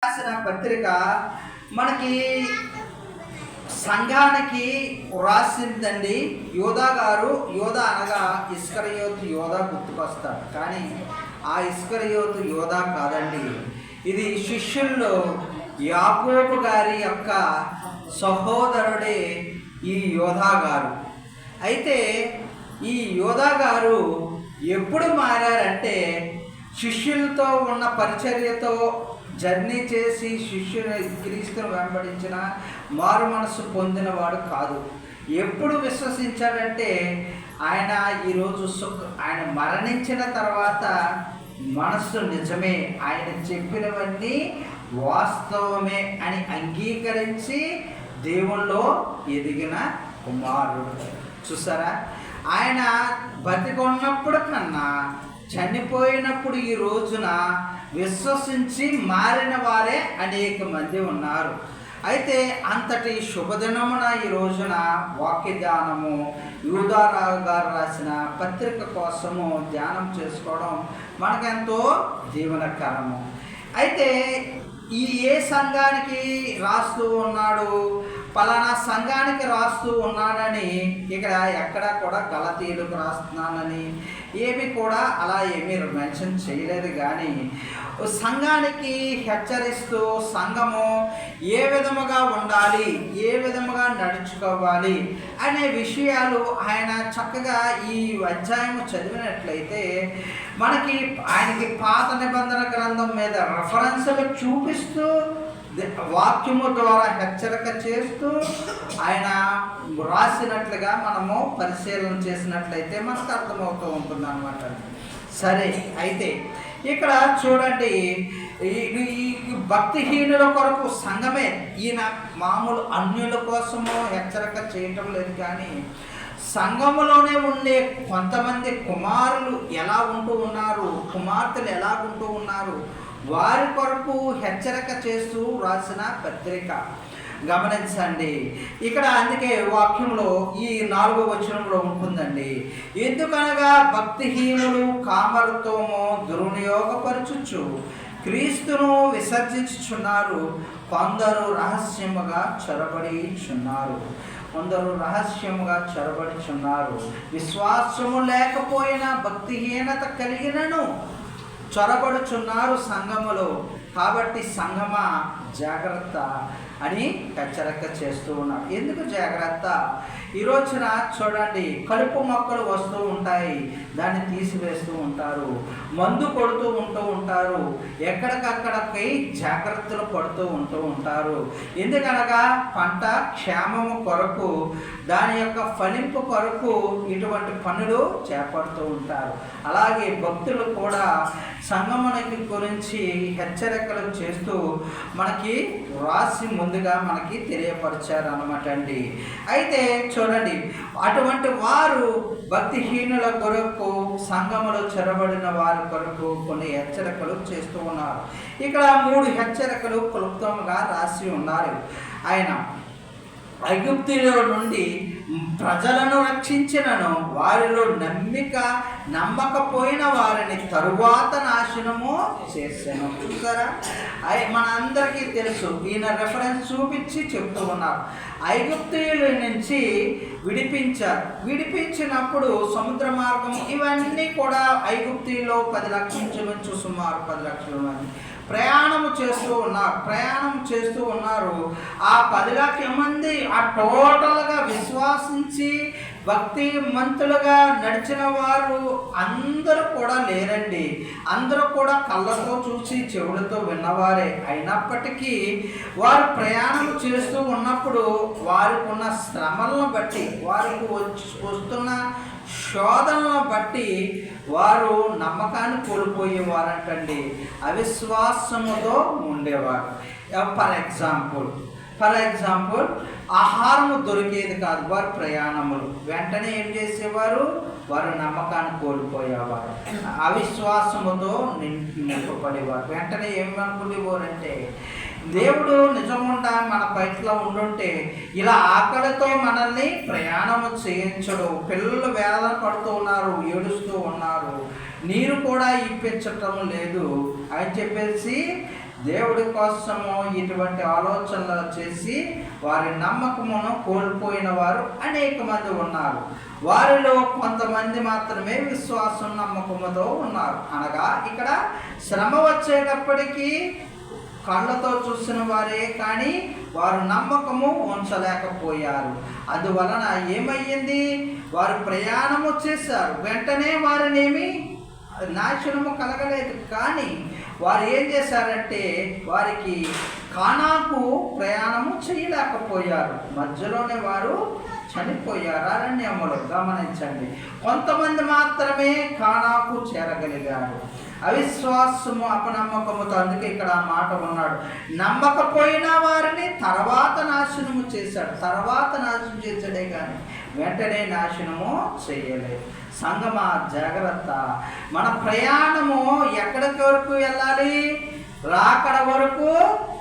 రాసిన పత్రిక మనకి సంఘానికి రాసిందండి. యోధా గారు, యోధా అనగా ఇస్కరియోతు యోధా గుర్తుకొస్తాడు, కానీ ఆ ఇస్కరియోతు యోధా కాదండి. ఇది శిష్యుల్లో యాకోబు గారి యొక్క సహోదరుడే ఈ యోధా గారు. అయితే ఈ యోధా గారు ఎప్పుడు మారారంటే, శిష్యులతో ఉన్న పరిచర్యతో జర్నీ చేసి శిష్యుని క్రీస్తును వెంబడించిన మారు మనసు పొందినవాడు కాదు. ఎప్పుడు విశ్వసించాడంటే, ఆయన ఈరోజు ఆయన మరణించిన తర్వాత మనస్సు నిజమే, ఆయన చెప్పినవన్నీ వాస్తవమే అని అంగీకరించి దేవుల్లో ఎదిగిన కుమారుడు. చూసారా, ఆయన బతికున్నప్పుడు కన్నా చనిపోయినప్పుడు ఈ రోజున విశ్వసించి మారిన వారే అనేక మంది ఉన్నారు. అయితే అంతటి శుభదినమున ఈ రోజున వాక్య ధ్యానము యూదారావు గారు రాసిన పత్రిక కోసము ధ్యానం చేసుకోవడం మనకెంతో దీవెనకరము. అయితే ఏ సంఘానికి రాస్తూ ఉన్నాడు, పలానా సంఘానికి రాస్తూ ఉన్నానని ఇక్కడ ఎక్కడ కూడా గలతీయులకు రాస్తున్నానని ఏమి కూడా అలా ఏమీ మెన్షన్ చేయలేదు. కానీ సంఘానికి హెచ్చరిస్తూ సంఘము ఏ విధముగా ఉండాలి, ఏ విధముగా నడుచుకోవాలి అనే విషయాలు ఆయన చక్కగా ఈ అధ్యాయము చదివినట్లయితే మనకి ఆయనకి పాత నిబంధన గ్రంథం మీద రెఫరెన్సులు చూపిస్తూ వాక్యము ద్వారా హెచ్చరిక చేస్తూ ఆయన రాసినట్లుగా మనము పరిశీలన చేసినట్లయితే మనకు అర్థమవుతూ ఉంటుంది అన్నమాట. సరే, అయితే ఇక్కడ చూడండి, ఈ భక్తిహీనుల కొరకు సంఘమే, ఈయన మామూలు అన్యుల కోసము హెచ్చరిక చేయటం లేదు, కానీ సంఘములోనే ఉండే కొంతమంది కుమారులు ఎలా ఉంటూ ఉన్నారు, కుమార్తెలు ఎలా ఉంటూ ఉన్నారు, వారి కొరకు హెచ్చరిక చేస్తూ రాసిన పత్రిక. గమనించండి, ఇక్కడ అందుకే వాక్యంలో ఈ 4వ వచనంలో ఉంటుందండి, ఎందుకనగా భక్తిహీనులు కామరుత్వము దుర్వినియోగపరచుచు క్రీస్తును విసర్జించుచున్నారు, కొందరు రహస్యముగా చొరబడిచున్నారు. విశ్వాసము లేకపోయినా భక్తిహీనత కలిగినను చొరబడుచున్నారు సంఘములో. కాబట్టి సంఘమా జాగ్రత్త అని హెచ్చరిక చేస్తూ ఉన్నారు. ఎందుకు జాగ్రత్త? ఈ రోజున చూడండి, కలుపు మొక్కలు వస్తూ ఉంటాయి, దాన్ని తీసివేస్తూ ఉంటారు, మందు కొడుతూ ఉంటారు, ఎక్కడికక్కడికి జాగ్రత్తలు పడుతూ ఉంటారు. ఎందుకనగా పంట క్షేమము కొరకు, దాని యొక్క ఫలింపు కొరకు ఇటువంటి పనులు చేపడుతూ ఉంటారు. అలాగే భక్తులు కూడా సంగమునికి గురించి హెచ్చరికలు చేస్తూ మనకి రాసి ముందుగా మనకి తెలియపరిచారు అన్నమాట అండి. అయితే చూడండి, అటువంటి వారు భక్తిహీనుల కొరకు, సంఘములో చెరబడిన వారి కొరకు కొన్ని హెచ్చరికలు చేస్తూ ఉన్నారు. ఇక్కడ 3 హెచ్చరికలు క్లుప్తంగా రాసి ఉన్నారు. ఆయన ఐగుప్తుల నుండి ప్రజలను రక్షించినను వారిలో నమ్మకపోయిన వారిని తరువాత నాశనము చేశాను. చూసారా, మనందరికీ తెలుసు, ఈయన రెఫరెన్స్ చూపించి చెప్తూ ఉన్నారు. ఐగుప్తుల నుంచి విడిపించినప్పుడు సముద్ర మార్గం ఇవన్నీ కూడా ఐగుప్తులో 10 లక్షల నుంచి సుమారు 10 లక్షల మంది ప్రయాణం చేస్తూ ఉన్నారు. ఆ 10 లక్షల మంది ఆ టోటల్గా విశ్వాసించి భక్తి మంతులుగా నడిచిన వారు అందరూ కూడా లేరండి. అందరూ కూడా కళ్ళతో చూసి చెవులతో విన్నవారే. అయినప్పటికీ వారు ప్రయాణం చేస్తూ ఉన్నప్పుడు వారికి ఉన్న శ్రమలను బట్టి, వారికి వస్తున్న శోధనలను బట్టి వారు నమ్మకాన్ని కోల్పోయేవారంటండి, అవిశ్వాసముతో ఉండేవారు. ఫర్ ఎగ్జాంపుల్ ఆహారము దొరికేది కాదు, వారు ప్రయాణములు వెంటనే ఏం చేసేవారు, వారు నమ్మకాన్ని కోల్పోయేవారు, అవిశ్వాసముతో నింపబడేవారు. వెంటనే ఏమనుకునేవారంటే, దేవుడు నిజముండా మన పైట్లో ఉండుంటే ఇలా ఆకలితో మనల్ని ప్రయాణము చేయించడు. పిల్లలు వేదన పడుతూ ఉన్నారు, ఏడుస్తూ ఉన్నారు, నీరు కూడా ఇప్పించటం లేదు అని చెప్పేసి దేవుడి కోసము ఇటువంటి ఆలోచనలు చేసి వారి నమ్మకమును కోల్పోయిన వారు అనేక మంది ఉన్నారు. వారిలో కొంతమంది మాత్రమే విశ్వాసం నమ్మకముతో ఉన్నారు. అనగా ఇక్కడ శ్రమ వచ్చేటప్పటికీ కళ్ళతో చూసిన వారే కానీ వారు నమ్మకము ఉంచలేకపోయారు. అందువలన ఏమయ్యింది, వారు ప్రయాణము చేశారు, వెంటనే వారినేమి నాశనము కలగలేదు. కానీ వారు ఏం చేశారంటే వారికి కానాకు ప్రయాణము చేయలేకపోయారు, మధ్యలోనే వారు చనిపోయారు అరణ్యములో. గమనించండి, కొంతమంది మాత్రమే కానాకు చేరగలిగారు. అవిశ్వాసము అపనమ్మకముతో, అందుకే ఇక్కడ ఆ మాట ఉన్నాడు, నమ్మకపోయినా వారిని తర్వాత నాశనము చేశాడు. తర్వాత నాశనం చేశాడే కానీ వెంటనే నాశనము చేయలేదు. సంగమా జాగ్రత్త, మన ప్రయాణము ఎక్కడికి వరకు వెళ్ళాలి? రాకడ వరకు,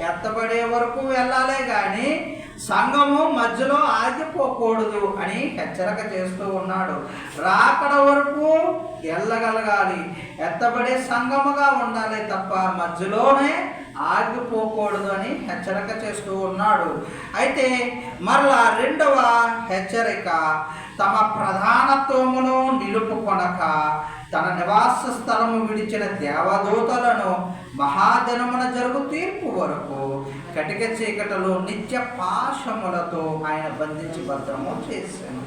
ఎత్తబడే వరకు వెళ్ళాలే కానీ సంఘము మధ్యలో ఆగిపోకూడదు అని హెచ్చరిక చేస్తూ ఉన్నాడు. రాకడ వరకు వెళ్ళగలగాలి, ఎత్తబడే సంఘముగా ఉండాలి తప్ప మధ్యలోనే ఆగిపోకూడదు అని హెచ్చరిక చేస్తూ ఉన్నాడు. అయితే మరలా రెండవ హెచ్చరిక, తమ ప్రధానత్వమును నిలుపుకొనక తన నివాస స్థలము విడిచిన దేవదూతలను మహాదినమున జరుగు తీర్పు వరకు కటిక చీకటిలో నిత్య పాశములతో ఆయన బంధించి భద్రము చేశాను.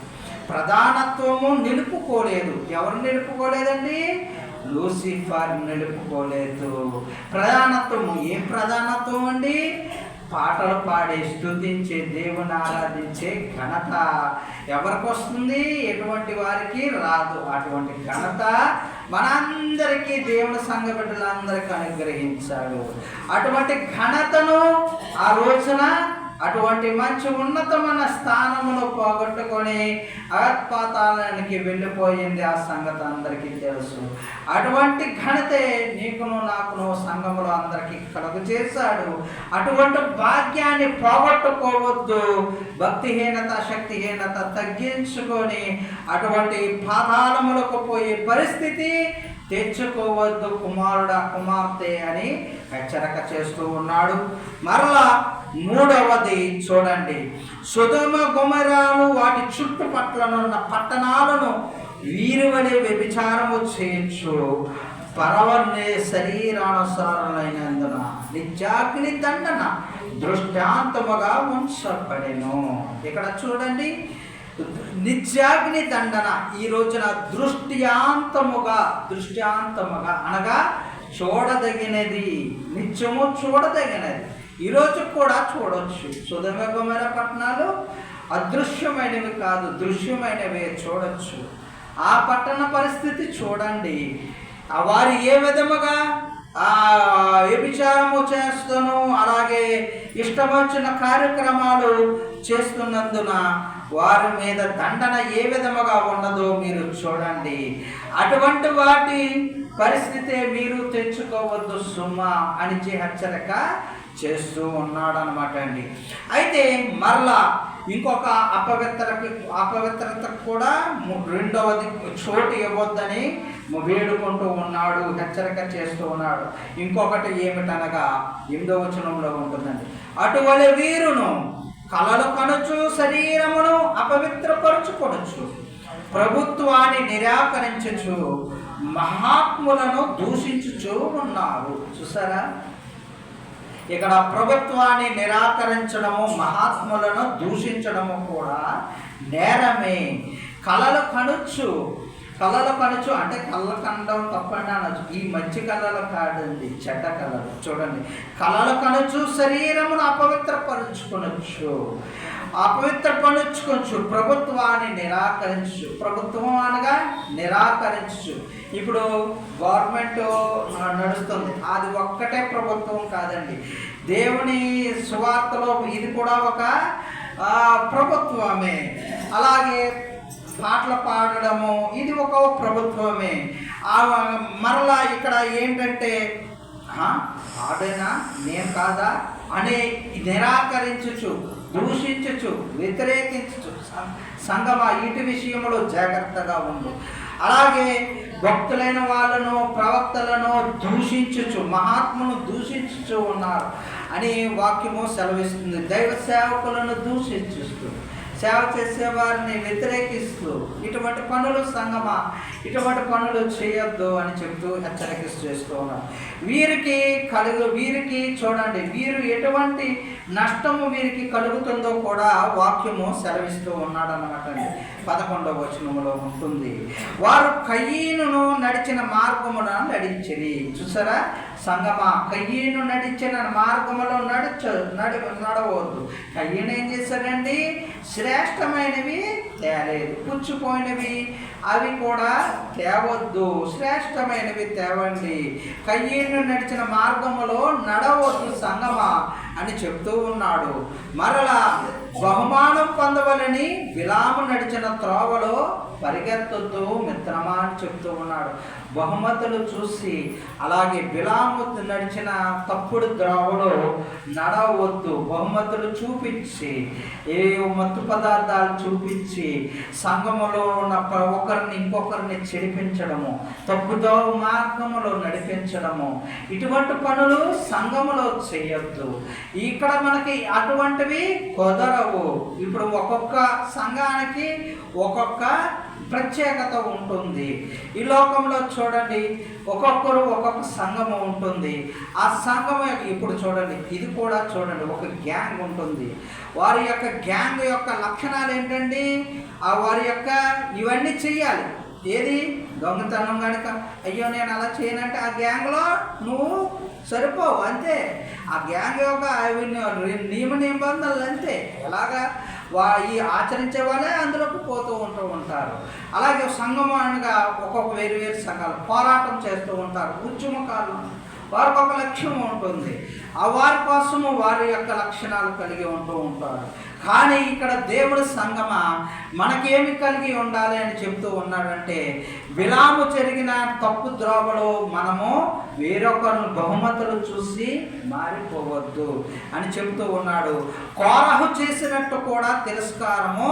ప్రధానత్వము నిలుపుకోలేదు. ఎవరు నిలుపుకోలేదండి? లూసిఫర్ నిలుపుకోలేదు. ప్రధానత్వము ఏం ప్రధానత్వం అండి? పాటలు పాడే, స్తుతించే, దేవుని ఆరాధించే ఘనత ఎవరికి వస్తుంది? ఎటువంటి వారికి రాదు. అటువంటి ఘనత మనందరికీ, దేవుని సంఘ బిడ్డలందరికీ అనుగ్రహించాడు. అటువంటి ఘనతను ఆ రోజున అటువంటి మంచి ఉన్నతమైన స్థానమును పోగొట్టుకొని అగత్పాతాళానికి వెళ్ళిపోయింది. ఆ సంగతి అందరికీ తెలుసు. అటువంటి ఘనతే నీకును నాకును సంఘములో అందరికీ కలుగు చేశాడు. అటువంటి భాగ్యాన్ని పోగొట్టుకోవద్దు. భక్తిహీనత, శక్తిహీనత తగ్గించుకొని అటువంటి పాతాళములకు పోయే పరిస్థితి తెచ్చుకోవద్దు కుమారుడా, కుమార్తె అని హెచ్చరిక చేస్తూ ఉన్నాడు. మరలా మూడవది చూడండి, సొదొమ గొమొర్రాలు వాటి చుట్టుపట్లనున్న పట్టణాలను వీరివలె వ్యభిచారము చేయొచ్చు, పరవర్ణే శరీరానుసారులైనందున నిత్యాగ్ని దండన దృష్టాంతముగా ఉంచబడెను. ఇక్కడ చూడండి, నిత్యాగ్ని దండన ఈ రోజున దృష్టాంతముగా అనగా చూడదగినది, నిత్యము చూడదగినది. ఈరోజు కూడా చూడవచ్చు. సొదొమ గొమొర్రా పట్టణాలు అదృశ్యమైనవి కాదు, దృశ్యమైనవే చూడవచ్చు. ఆ పట్టణ పరిస్థితి చూడండి. వారు ఏ విధముగా వ్యభిచారము చేస్తూను అలాగే ఇష్టమొచ్చిన కార్యక్రమాలు చేస్తున్నందున వారి మీద దండన ఏ విధముగా ఉన్నదో మీరు చూడండి. అటువంటి వాటి పరిస్థితే మీరు తెచ్చుకోవద్దు సుమా అని హెచ్చరిక చేస్తూ ఉన్నాడనమాట అండి. అయితే మరలా ఇంకొక అపవిత్రతకు కూడా రెండవది చోటు ఇవ్వద్దని వేడుకుంటూ ఉన్నాడు, హెచ్చరిక చేస్తూ ఉన్నాడు. ఇంకొకటి ఏమిటనగా 8వ వచనంలో ఉంటుందండి, అటువలె వీరును కలలు కనుచు శరీరమును అపవిత్రపరచుకొనొచ్చు, ప్రభుత్వాన్ని నిరాకరించుచు మహాత్ములను దూషించుచూ ఉన్నారు. చూసారా, ఇక్కడ ప్రభుత్వాన్ని నిరాకరించడము, మహాత్ములను దూషించడము కూడా నేరమే. కలలు కనుచు అంటే కళ్ళ కండం తప్పండి అనొచ్చు. ఈ మంచి కళలు కాదండి, చెడ్డ కళలు. చూడండి, కళలు కనుచు శరీరమును అపవిత్రపరుచుకొనొచ్చు, ప్రభుత్వాన్ని నిరాకరించు. ప్రభుత్వం అనగా నిరాకరించు. ఇప్పుడు గవర్నమెంట్ నడుస్తుంది, అది ఒక్కటే ప్రభుత్వం కాదండి. దేవుని సువార్తలో ఇది కూడా ఒక ప్రభుత్వమే. అలాగే పాటలు పాడడము ఇది ఒక ప్రభుత్వమే. మరలా ఇక్కడ ఏంటంటే ఆడైనా నేను కాదా అనే నిరాకరించుచు, దూషించుచు, వ్యతిరేకించుచు సంగమా ఇటు విషయంలో జాగ్రత్తగా ఉండు. అలాగే భక్తులైన వాళ్ళను ప్రవక్తలను దూషించుచు మహాత్మును దూషించుచు ఉన్నారు అని వాక్యము సెలవిస్తుంది. దైవ సేవకులను దూషించుస్తూ సేవ చేసే వారిని వ్యతిరేకిస్తూ ఇటువంటి పనులు సంగమా, ఇటువంటి పనులు చేయొద్దు అని చెప్తూ చేస్తూ ఉన్నారు. వీరికి చూడండి, వీరు ఎటువంటి నష్టము వీరికి కలుగుతుందో కూడా వాక్యము సెలవిస్తూ ఉన్నాడు అన్నమాట. 11వ వచనములో ఉంటుంది, వారు కయ్యీనును నడిచిన మార్గమున నడిచిరి. చూసారా సంగమా, కయ్యీను నడిచిన మార్గములో నడవద్దు. కయ్యీను ఏం చేశాడండి? శ్రేష్టమైనవి తేలేదు, పుచ్చిపోయినవి అవి కూడా తేవద్దు, శ్రేష్టమైనవి తేవండి. కయ్యీను నడిచిన మార్గములో నడవద్దు సంగమా అని చెప్తూ ఉన్నాడు. మరలా బహుమానం పొందవలని బిలాము నడిచిన త్రోవలో పరిగెత్తొద్దు మిత్రమా అని చెప్తూ ఉన్నాడు. బహుమతులు చూసి అలాగే బిలాము నడిచిన తప్పుడు త్రోవలో నడవద్దు. బహుమతులు చూపించి, ఏ మత్తు పదార్థాలు చూపించి సంఘములో ఉన్న ఒకరిని ఇంకొకరిని చెడిపించడము, తప్పుదో మార్గములో నడిపించడము, ఇటువంటి పనులు సంఘములో చేయొద్దు. ఇక్కడ మనకి అటువంటివి కుదరవు. ఇప్పుడు ఒక్కొక్క సంఘానికి ఒక్కొక్క ప్రత్యేకత ఉంటుంది. ఈ లోకంలో చూడండి, ఒక్కొక్కరు ఒక్కొక్క సంఘము ఉంటుంది. ఆ సంఘం ఇప్పుడు చూడండి, ఇది కూడా చూడండి, ఒక గ్యాంగ్ ఉంటుంది. వారి యొక్క గ్యాంగ్ యొక్క లక్షణాలు ఏంటండి? వారి యొక్క ఇవన్నీ చెయ్యాలి. ఏది? దొంగతనం కనుక అయ్యో నేను అలా చేయనంటే ఆ గ్యాంగ్లో నువ్వు సరిపోవు అంతే. ఆ గ్యాంగ్ యొక్క నియమ నిబంధనలు అంతే. ఎలాగా ఈ ఆచరించే వాళ్ళే అందులోకి పోతూ ఉంటారు. అలాగే సంఘం అనగా ఒక్కొక్క వేరు సంఘాలు పోరాటం చేస్తూ ఉంటారు. ఉద్యమకారులు వారికి ఒక లక్ష్యం ఉంటుంది. ఆ వారి కోసము వారి యొక్క లక్షణాలు కలిగి ఉంటారు. కానీ ఇక్కడ దేవుడి సంగమా మనకేమి కలిగి ఉండాలి అని చెప్తూ ఉన్నాడంటే, బిలాము జరిగిన తప్పు ద్రోవలో మనము వేరొకరిని బహుమతులు చూసి మారిపోవద్దు అని చెప్తూ ఉన్నాడు. కోరహు చేసినట్టు కూడా తిరస్కారము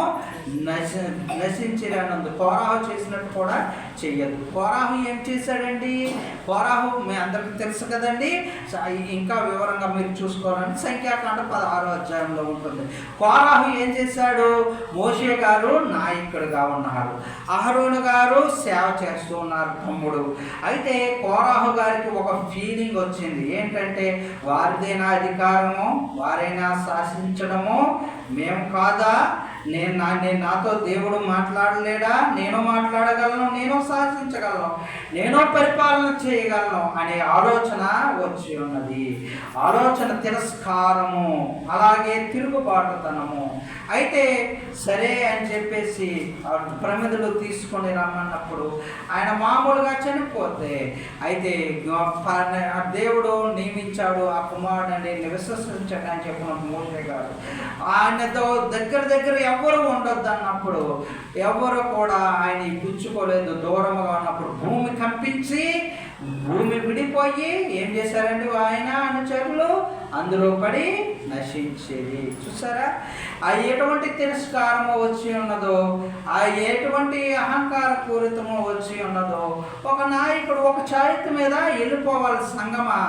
నశించినందు. కోరహు చేసినట్టు కూడా చెయ్యదు. కోరహు ఏం చేశాడండి? కోరహు మీ అందరికీ తెలుసు కదండి. ఇంకా వివరంగా మీరు చూసుకోవాలంటే సంఖ్యాకాండ 16వ అధ్యాయంలో ఉంటుంది. కోరహు ఏం చేశాడు? మోషే గారు నాయకుడిగా ఉన్నారు, అహరోను గారు సేవ చేస్తూ ఉన్నారు, తమ్ముడు. అయితే కోరహు గారికి ఒక ఫీలింగ్ వచ్చింది. ఏంటంటే వారిదైనా అధికారము, వారైనా శాసించడము, మేము కాదా? నాతో దేవుడు మాట్లాడలేడా? నేను మాట్లాడగలను, నేను శాసించగలను, నేను పరిపాలన చేయగలను అనే ఆలోచన వచ్చి ఉన్నది. ఆలోచన తిరస్కారము, అలాగే తిరుగుబాటుతనము. అయితే సరే అని చెప్పేసి ప్రమిదలు తీసుకొని రమ్మన్నప్పుడు ఆయన మామూలుగా చనిపోతే, అయితే దేవుడు నియమించాడు ఆ కుమారుడిని విశ్వసించడానికి చెప్పిన మోషే గారు. ఆయనతో దగ్గర ఎవరు ఉండొద్దు అన్నప్పుడు ఎవరు కూడా ఆయన పుచ్చుకోలేదు. దూరంగా ఉన్నప్పుడు భూమి కంపించి భూమి విడిపోయి ఏం చేశారండి? ఆయన అనుచరులు అందులో పడి నశించేది. చూసారా ఎటువంటి తిరస్కారము వచ్చి ఉన్నదో, ఎటువంటి అహంకార పూరితము వచ్చి ఉన్నదో. ఒక నాయకుడు ఒక చారిత్ర మీద వెళ్ళిపోవాలి సంగమా,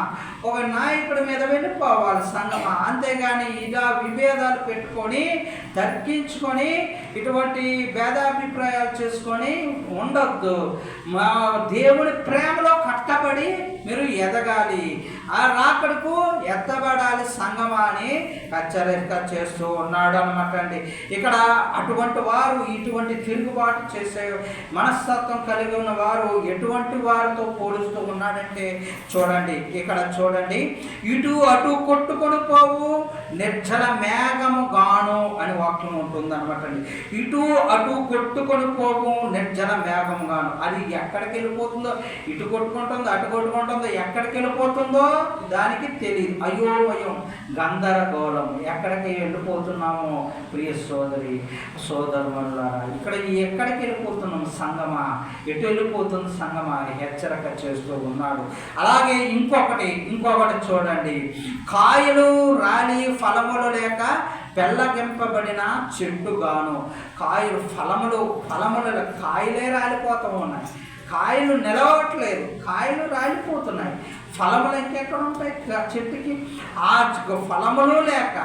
ఒక నాయకుడి మీద వెళ్ళిపోవాలి సంగమా. అంతేగాని ఇలా విభేదాలు పెట్టుకొని తర్కించుకొని ఇటువంటి భేదాభిప్రాయాలు చేసుకొని ఉండొద్దు. మా దేవుడి ప్రేమలో కట్టబడి మీరు ఎదగాలి, ఆ రాకడకు ఎత్తబడాలి సంగమా అని హెచ్చరిక చేస్తూ ఉన్నాడు అనమాట అండి. ఇక్కడ అటువంటి వారు, ఇటువంటి తిరుగుబాటు చేసే మనస్తత్వం కలిగి ఉన్న వారు ఎటువంటి వారితో పోలుస్తూ ఉన్నాడంటే చూడండి, ఇక్కడ చూడండి, ఇటు అటు కొట్టుకొని పోవు నిర్జల మేఘము గాను అని వాక్యం ఉంటుంది అనమాట అండి. ఇటు అటు కొట్టుకొని పోవు నిర్జల మేఘము గాను. అది ఎక్కడికి వెళ్ళిపోతుందో, ఇటు కొట్టుకుంటుందో అటు కొట్టుకుంటుందో, ఎక్కడికి వెళ్ళిపోతుందో దానికి తెలియదు. అయ్యో గందరగోళం. ఎక్కడికి వెళ్ళిపోతున్నామో ప్రియ సోదరు వల్ల ఇక్కడ ఎక్కడికి వెళ్ళిపోతున్నాం సంగమా, ఎటు వెళ్ళిపోతుంది సంగమా అని హెచ్చరిక చేస్తూ ఉన్నాడు. అలాగే ఇంకొకటి చూడండి, కాయలు రాలి ఫలములు లేక పెళ్ళగింపబడిన చెట్టుగాను. కాయలు ఫలములు కాయలే రాలిపోతూ ఉన్నాయి. కాయలు నిలవట్లేదు, కాయలు రాలిపోతున్నాయి. ఫలములు ఇంకెక్కడ ఉంటాయి చెట్టుకి? ఆ ఫలములు లేక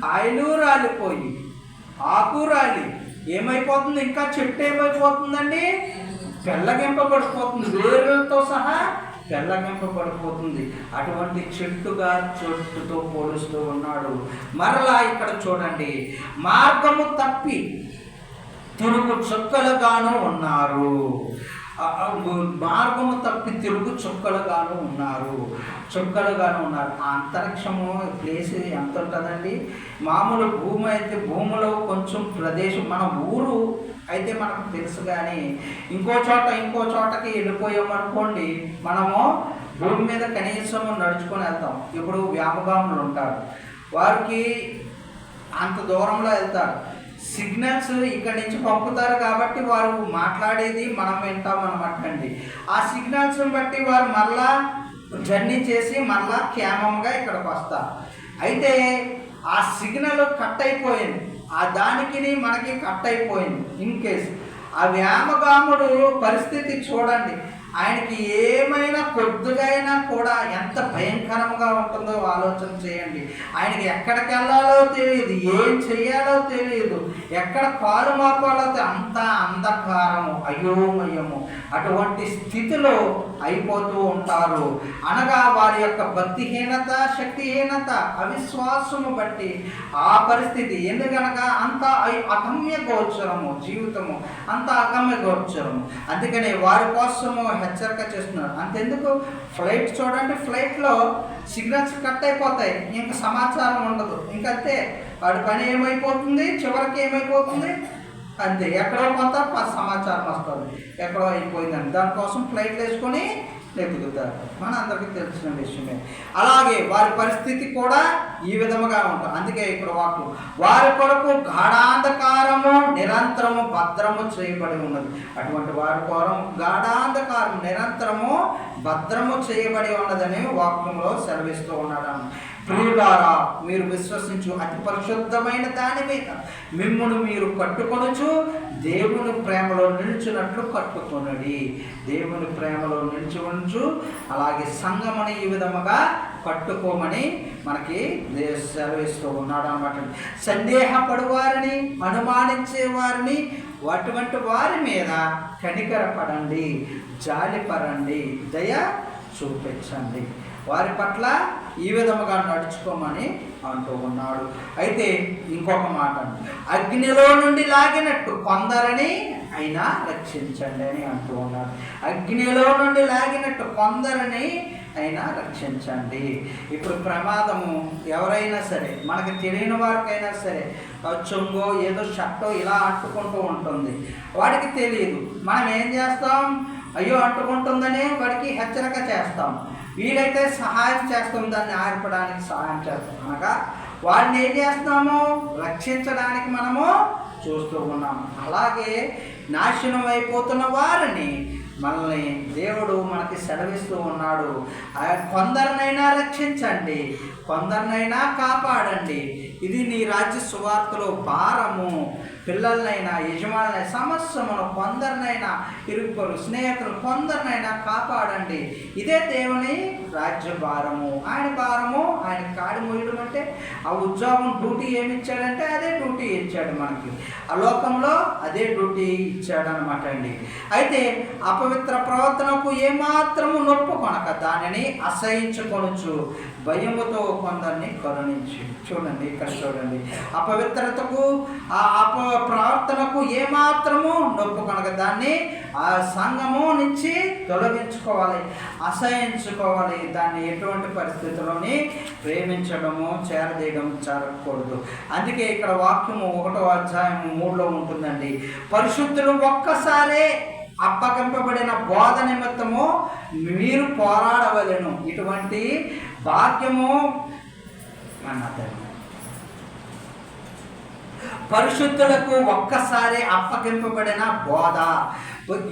కాయలు రాలిపోయి ఆకు రాలి ఏమైపోతుంది? ఇంకా చెట్టు ఏమైపోతుందండి? పెళ్ళగింపబడిపోతుంది, వేరులతో సహా పెళ్ళగింపబడిపోతుంది. అటువంటి చెట్టుతో పోలుస్తూ ఉన్నాడు. మరలా ఇక్కడ చూడండి, మార్గము తప్పి తిరుగు చుక్కలుగాను ఉన్నారు. మార్గము తప్పి తిరుగు చుక్కలుగాను ఉన్నారు. ఆ అంతరిక్షము ప్లేస్ ఎంత ఉంటుందండి? మామూలు భూమి అయితే భూమిలో కొంచెం ప్రదేశం, మన ఊరు అయితే మనకు తెలుసు, కానీ ఇంకో చోటకి వెళ్ళిపోయామనుకోండి, మనము భూమి మీద కనీసం నడుచుకొని వెళ్తాం. ఇప్పుడు వ్యాపగాములు ఉంటారు, వారికి అంత దూరంలో వెళ్తారు. సిగ్నల్స్ ఇక్కడి నుంచి పంపుతారు కాబట్టి వారు మాట్లాడేది మనం వింటాం అనమాట అండి. ఆ సిగ్నల్స్ని బట్టి వారు మళ్ళా జర్నీ చేసి మళ్ళా క్షేమంగా ఇక్కడికి వస్తారు. అయితే ఆ సిగ్నల్ కట్ అయిపోయింది, ఆ దానికి మనకి కట్ అయిపోయింది. ఇన్ కేస్ ఆ వ్యామగాముడు పరిస్థితి చూడండి, ఆయనకి ఏమైనా కొద్దిగైనా కూడా ఎంత భయంకరంగా ఉంటుందో ఆలోచన చేయండి. ఆయనకి ఎక్కడికి వెళ్ళాలో తెలియదు, ఏం చెయ్యాలో తెలియదు, ఎక్కడ కాలు మాపాలో అంత అంధకారము, అయోమయము. అటువంటి స్థితిలో అయిపోతూ ఉంటారు. అనగా వారి యొక్క భక్తిహీనత, శక్తిహీనత, అవిశ్వాసము బట్టి ఆ పరిస్థితి. ఎందుకనగా అంత అగమ్య గోచరము, జీవితము అంత అగమ్య గోచరము. అందుకని వారి కోసము హెచ్చరిక చేస్తున్నారు. అంతెందుకు, ఫ్లైట్ చూడండి, ఫ్లైట్లో సిగ్నల్స్ కట్ అయిపోతాయి, ఇంకా సమాచారం ఉండదు, ఇంకంతే. వాడి పని ఏమైపోతుంది, చివరికి ఏమైపోతుంది అంతే, ఎక్కడో కొంత సమాచారం వస్తుంది, ఎక్కడో అయిపోయిందని. దానికోసం ఫ్లైట్లు వేసుకొని వెతుకుతారు, మన అందరికీ తెలిసిన విషయమే. అలాగే వారి పరిస్థితి కూడా ఈ విధముగా ఉంటుంది. అందుకే ఇక్కడ వారి కొరకు గాఢాంధకారము నిరంతరము భద్రము చేయబడి ఉన్నది. అటువంటి వారి కొరకు గాఢాంధకారం నిరంతరము భద్రము చేయబడి ఉన్నదని వాక్యంలో సెలవిస్తూ ఉన్నాడు. ప్రియులారా, మీరు విశ్వసించు అతి పరిశుద్ధమైన దాని మీద మిమ్మును మీరు కట్టుకొనుచు దేవుని ప్రేమలో నిలిచినట్లు కట్టుకొనుడి. దేవుని ప్రేమలో నిలిచి ఉంచు, అలాగే సంఘమని ఈ విధముగా కట్టుకోమని మనకి సెలవిస్తూ ఉన్నాడు అన్నమాట. సందేహపడు వారిని, అనుమానించే వారిని, అటువంటి వారి మీద కనికరపడండి, జాలిపడండి, దయ చూపించండి, వారి పట్ల ఈ విధముగా నడుచుకోమని అంటూ ఉన్నాడు. అయితే ఇంకొక మాట, అగ్నిలో నుండి లాగినట్టు కొందరిని అయినా రక్షించండి అని అంటూ ఉన్నాడు. అగ్నిలో నుండి లాగినట్టు కొందరిని అయినా రక్షించండి. ఇప్పుడు ప్రమాదము ఎవరైనా సరే, మనకు తెలియని వారికైనా సరే, చొంగో ఏదో షర్టో ఇలా అంటుకుంటూ ఉంటుంది, వాడికి తెలియదు. మనం ఏం చేస్తాం? అయ్యో అంటుకుంటుందని వాడికి హెచ్చరిక చేస్తాం. వీలైతే సహాయం చేస్తాం, దాన్ని ఆర్పడానికి సహాయం చేస్తాం. అనగా వాడిని ఏం చేస్తున్నాము? రక్షించడానికి మనము చూస్తూ ఉన్నాము. అలాగే నాశనం అయిపోతున్న వారిని మనల్ని దేవుడు మనకి సెలవిస్తూ ఉన్నాడు. కొందరినైనా రక్షించండి, కొందరినైనా కాపాడండి. ఇది నీ రాజ్య సువార్తలో భారము. పిల్లలనైనా, యజమానులైనా, సమస్యమును కొందరినైనా, ఇరుగు స్నేహితులు కొందరినైనా కాపాడండి. ఇదే దేవుని రాజ్య భారము. ఆయన భారము ఆయన కాడి మోయడం అంటే ఆ ఉద్యోగం డ్యూటీ ఏమి ఇచ్చాడంటే అదే డ్యూటీ ఇచ్చాడు మనకి. ఆ లోకంలో అదే డ్యూటీ ఇచ్చాడు అనమాట అండి. అయితే అపవిత్ర ప్రవర్తనకు ఏమాత్రము నొప్పు కొనక దానిని అసహించుకొనుచు భయముతో కొందరిని కరుణించి. చూడండి ఇక్కడ చూడండి, అపవిత్రతకు ప్రవర్తనకు ఏమాత్రము నొప్పు కనుక దాన్ని ఆ సంఘము నుంచి తొలగించుకోవాలి, అసహించుకోవాలి. దాన్ని ఎటువంటి పరిస్థితుల్లోని ప్రేమించడము, చేరదీయడం జరగకూడదు. అందుకే ఇక్కడ వాక్యము 1వ అధ్యాయం 3లో ఉంటుందండి. పరిశుద్ధులు ఒక్కసారే అప్పగింపబడిన బోధ నిమిత్తము మీరు పోరాడవలెను. ఇటువంటి భాగ్యము అన్నదండి. పరిశుద్ధులకు ఒక్కసారి అప్పగింపబడిన బోధ.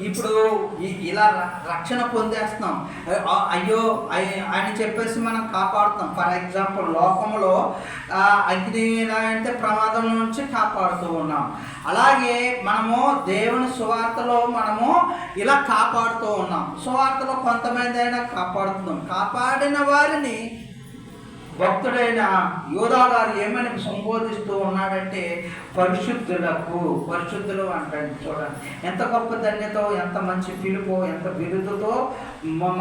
ఇప్పుడు ఇలా రక్షణ పొందేస్తున్నాం, అయ్యో అని చెప్పేసి మనం కాపాడుతాం. ఫర్ ఎగ్జాంపుల్ లోకంలో అగ్ని అంటే ప్రమాదం నుంచి కాపాడుతూ ఉన్నాం. అలాగే మనము దేవుని సువార్తలో మనము ఇలా కాపాడుతూ ఉన్నాం. సువార్తలో కొంతమంది అయినా కాపాడుతున్నాం. కాపాడిన వారిని భక్తుడైన యోధా గారు ఏమని సంబోధిస్తూ ఉన్నాడంటే పరిశుద్ధులకు, పరిశుద్ధులు అంటాడు. చూడండి ఎంత గొప్ప ధన్యతో, ఎంత మంచి పిలుపు, ఎంత బిరుదుతో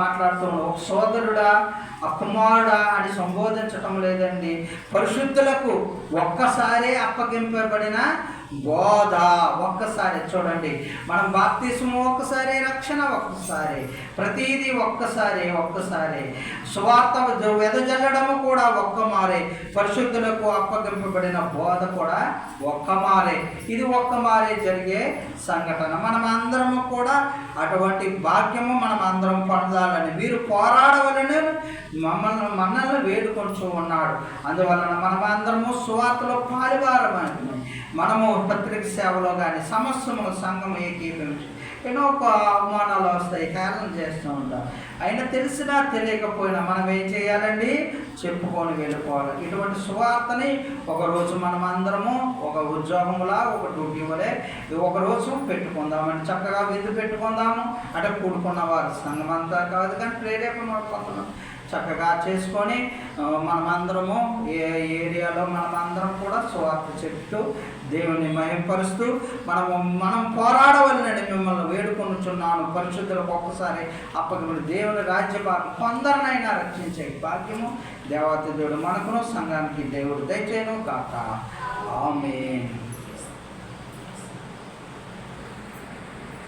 మాట్లాడుతున్నాడు. ఒక సోదరుడా, కుమారుడా అని సంబోధించటం లేదండి. పరిశుద్ధులకు ఒక్కసారి అప్పగింపబడిన బోధ. ఒక్కసారి చూడండి, మనం బాప్తిస్మం ఒక్కసారి, రక్షణ ఒక్కసారి, ప్రతీది ఒక్కసారి సువార్త వెదజల్లడము కూడా ఒక్క మారే, పరిశుద్ధులకు అప్పగింపబడిన బోధ కూడా ఒక్క మారే. ఇది ఒక్క మారే జరిగే సంఘటన. మనం అందరము కూడా అటువంటి భాగ్యము మనం అందరం పొందాలని మీరు పోరాడవలని మనల్ని వేడుకొంటూ ఉన్నాడు. అందువలన మనం అందరము సువార్తలో పాలుగారమని మనము పత్రిక సేవలో కానీ సమస్యము సంఘం ఏకీభవించి ఎన్నో అవమానాలు వస్తాయి, హేళన చేస్తూ ఉంటాం. అయినా తెలిసినా తెలియకపోయినా మనం ఏం చేయాలండి? చెప్పుకొని వెళ్ళిపోవాలి. ఇటువంటి సువార్తని ఒకరోజు మనం అందరము ఒక ఉద్యోగములా, ఒక డ్యూటీ వలె ఒకరోజు పెట్టుకుందామని చక్కగా విధి పెట్టుకుందాము. అంటే కూడుకున్నవారు సంఘం అంతా కాదు కానీ ప్రేరేపణ పొందడం చక్కగా చేసుకొని మనమందరము ఏ ఏరియాలో మనమందరం కూడా సువార్త చెప్తూ దేవుని మహింపరుస్తూ మనం పోరాడవలనని మిమ్మల్ని వేడుకొనుచున్నాను. పరిశుద్ధులకు ఒక్కసారి అప్పగింపబడి దేవుని రాజ్యభారం కొందరినైనా రక్షించే భాగ్యము దేవాతి దేవుడు మనకును సంఘానికి దేవుడు దయచేయను కాక. ఆమేన్.